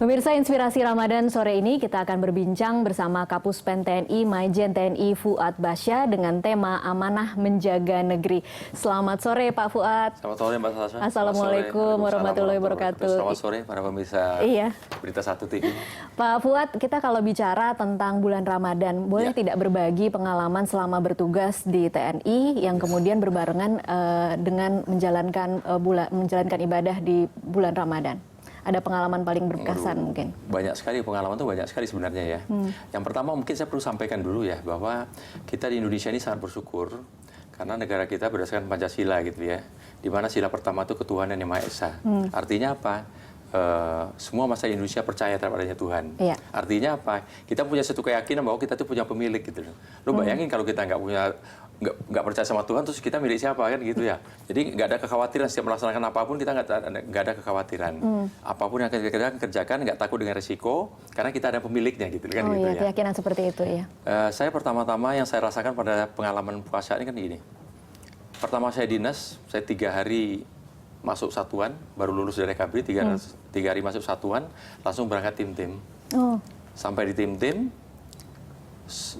Pemirsa Inspirasi Ramadan sore ini kita akan berbincang bersama Kapuspen TNI Maijen TNI Fuad Basya dengan tema Amanah Menjaga Negeri. Selamat sore Pak Fuad. Selamat sore Mbak Sasha. Assalamualaikum warahmatullahi wabarakatuh. Selamat sore para pemirsa Berita Satu TV. Pak Fuad, kita kalau bicara tentang bulan Ramadan, boleh tidak berbagi pengalaman selama bertugas di TNI yang kemudian berbarengan dengan menjalankan ibadah di bulan Ramadan? Ada pengalaman paling berkesan mungkin? Banyak sekali pengalaman tuh banyak sekali sebenarnya ya. Yang pertama mungkin saya perlu sampaikan dulu ya bahwa kita di Indonesia ini sangat bersyukur karena negara kita berdasarkan Pancasila gitu ya. Di mana sila pertama itu ketuhanan yang Maha Esa. Artinya apa? Semua masyarakat Indonesia percaya terhadap adanya Tuhan. Artinya apa? Kita punya satu keyakinan bahwa kita tuh punya pemilik gitu loh. Lo bayangin kalau kita nggak percaya sama Tuhan, terus kita milik siapa kan gitu ya. Jadi nggak ada kekhawatiran setiap melaksanakan apapun, kita nggak ada kekhawatiran. Apapun yang kita kerjakan nggak takut dengan risiko karena kita ada pemiliknya gitu kan. Oh gitu iya, keyakinan seperti itu ya. Saya pertama-tama yang saya rasakan pada pengalaman puasa ini kan gini. Pertama saya dinas, saya 3 hari masuk satuan, baru lulus dari KBRI, 3 hari masuk satuan, langsung berangkat tim-tim. Sampai di tim-tim,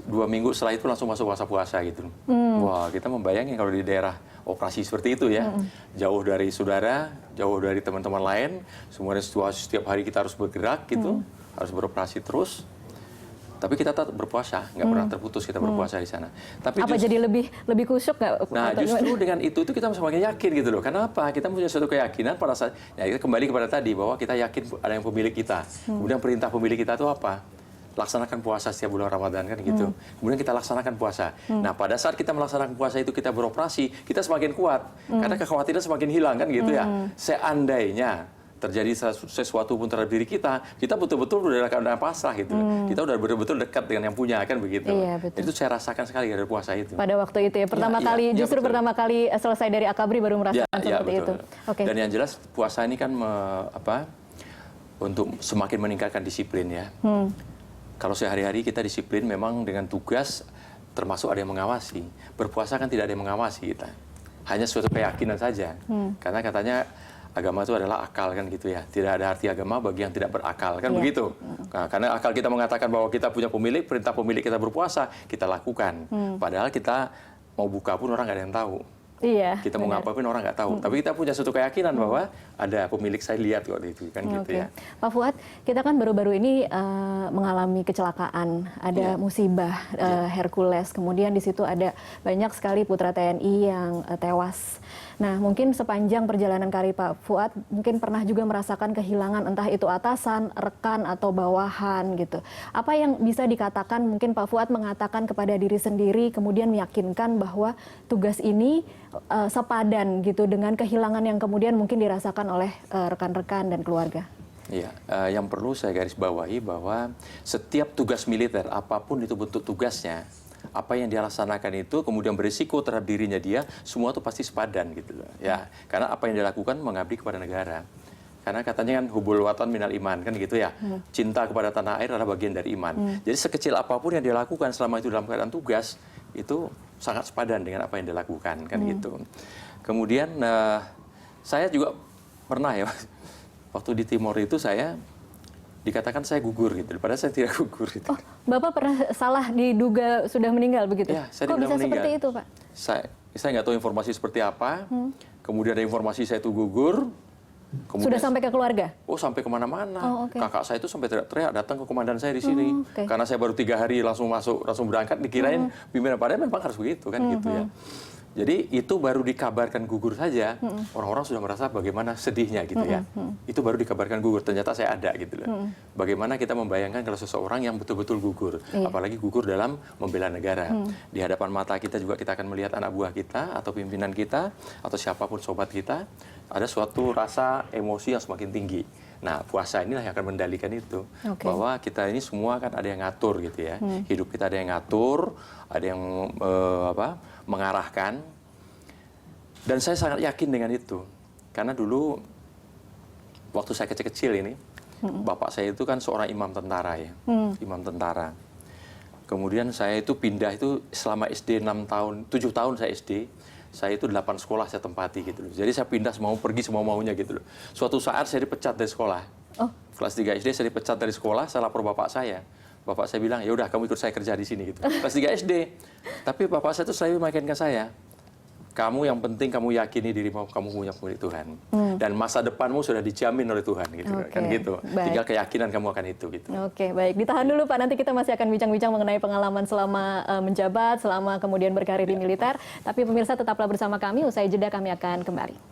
2 minggu setelah itu langsung masuk puasa-puasa gitu. Wah, kita membayangin kalau di daerah operasi seperti itu ya, jauh dari saudara, jauh dari teman-teman lain, semuanya setiap hari kita harus bergerak gitu, harus beroperasi terus. Tapi kita tetap berpuasa, nggak pernah terputus kita berpuasa di sana. Tapi apa jadi lebih khusyuk nggak? Nah, justru dengan itu kita semakin yakin gitu loh. Kenapa? Kita punya suatu keyakinan pada saat, ya kita kembali kepada tadi bahwa kita yakin ada yang pemilik kita. Kemudian perintah pemilik kita itu apa? Laksanakan puasa setiap bulan Ramadan kan gitu. Kemudian kita laksanakan puasa. Nah, pada saat kita melaksanakan puasa itu kita beroperasi, kita semakin kuat. Karena kekhawatiran semakin hilang kan gitu ya. Seandainya terjadi sesuatu pun terhadap diri kita betul-betul udah keadaan pasrah gitu. Kita udah betul-betul dekat dengan yang punya kan begitu. Iya, betul. Itu saya rasakan sekali dari puasa itu. Pada waktu itu ya, pertama kali selesai dari Akabri baru merasakan seperti itu. Dan yang jelas puasa ini kan untuk semakin meningkatkan disiplin ya. Kalau sehari-hari kita disiplin memang dengan tugas, termasuk ada yang mengawasi. Berpuasa kan tidak ada yang mengawasi kita. Hanya suatu keyakinan saja. Karena katanya agama itu adalah akal kan gitu ya. Tidak ada arti agama bagi yang tidak berakal kan begitu. Nah, karena akal kita mengatakan bahwa kita punya pemilik, perintah pemilik kita berpuasa, kita lakukan. Padahal kita mau buka pun orang nggak ada yang tahu. Iya, kita mau ngapain orang nggak tahu. Tapi kita punya suatu keyakinan bahwa ada pemilik, saya lihat waktu itu kan gitu ya. Pak Fuad, kita kan baru-baru ini mengalami kecelakaan, ada musibah Hercules, kemudian di situ ada banyak sekali putra TNI yang tewas. Nah, mungkin sepanjang perjalanan karir Pak Fuad, mungkin pernah juga merasakan kehilangan entah itu atasan, rekan, atau bawahan gitu. Apa yang bisa dikatakan, mungkin Pak Fuad mengatakan kepada diri sendiri, kemudian meyakinkan bahwa tugas ini sepadan gitu dengan kehilangan yang kemudian mungkin dirasakan oleh rekan-rekan dan keluarga? Iya, yang perlu saya garis bawahi bahwa setiap tugas militer, apapun itu bentuk tugasnya, apa yang dia laksanakan itu kemudian berisiko terhadap dirinya dia, semua itu pasti sepadan gitu loh. Ya, karena apa yang dia lakukan mengabdi kepada negara. Karena katanya kan hubul watan minal iman kan gitu ya. Cinta kepada tanah air adalah bagian dari iman. Jadi sekecil apapun yang dia lakukan selama itu dalam keadaan tugas, itu sangat sepadan dengan apa yang dia lakukan kan gitu. Kemudian saya juga pernah ya waktu di Timor itu saya dikatakan saya gugur gitu, padahal saya tidak gugur gitu. Oh, Bapak pernah salah diduga sudah meninggal begitu? Ya, kok bisa meninggal seperti itu, Pak? Saya nggak tahu informasi seperti apa. Kemudian ada informasi saya itu gugur. Sudah sampai ke keluarga? Oh, sampai kemana-mana. Kakak saya itu sampai teriak-teriak datang ke komandan saya di sini. Karena saya baru 3 hari langsung masuk, langsung berangkat, dikirain pimpinan padahal memang harus begitu kan gitu ya. Jadi itu baru dikabarkan gugur saja, orang-orang sudah merasa bagaimana sedihnya gitu ya. Itu baru dikabarkan gugur, ternyata saya ada gitu loh. Bagaimana kita membayangkan kalau seseorang yang betul-betul gugur, apalagi gugur dalam membela negara. Di hadapan mata kita juga kita akan melihat anak buah kita, atau pimpinan kita, atau siapapun sobat kita, ada suatu rasa emosi yang semakin tinggi. Nah, puasa inilah yang akan mendalikan itu. Bahwa kita ini semua kan ada yang ngatur gitu ya. Hidup kita ada yang ngatur, ada yang mengarahkan. Dan saya sangat yakin dengan itu. Karena dulu waktu saya kecil-kecil ini, bapak saya itu kan seorang imam tentara ya. Imam tentara. Kemudian saya itu pindah itu selama SD 6 tahun, 7 tahun saya SD. Saya itu 8 sekolah saya tempati gitu loh. Jadi saya pindah semau pergi semau maunya gitu loh. Suatu saat saya dipecat dari sekolah. Oh. Kelas 3 SD saya dipecat dari sekolah, saya lapor bapak saya. Bapak saya bilang, ya udah kamu ikut saya kerja di sini gitu. Kelas 3 SD. Tapi bapak saya itu selalu meyakinkan saya, kamu yang penting kamu yakini dirimu, kamu punya milik Tuhan. Dan masa depanmu sudah dijamin oleh Tuhan gitu. Kan gitu. Tinggal keyakinan kamu akan itu gitu. Oke, baik. Ditahan dulu Pak, nanti kita masih akan bincang-bincang mengenai pengalaman selama menjabat, selama kemudian berkarir di militer. Tapi pemirsa tetaplah bersama kami, usai jeda kami akan kembali.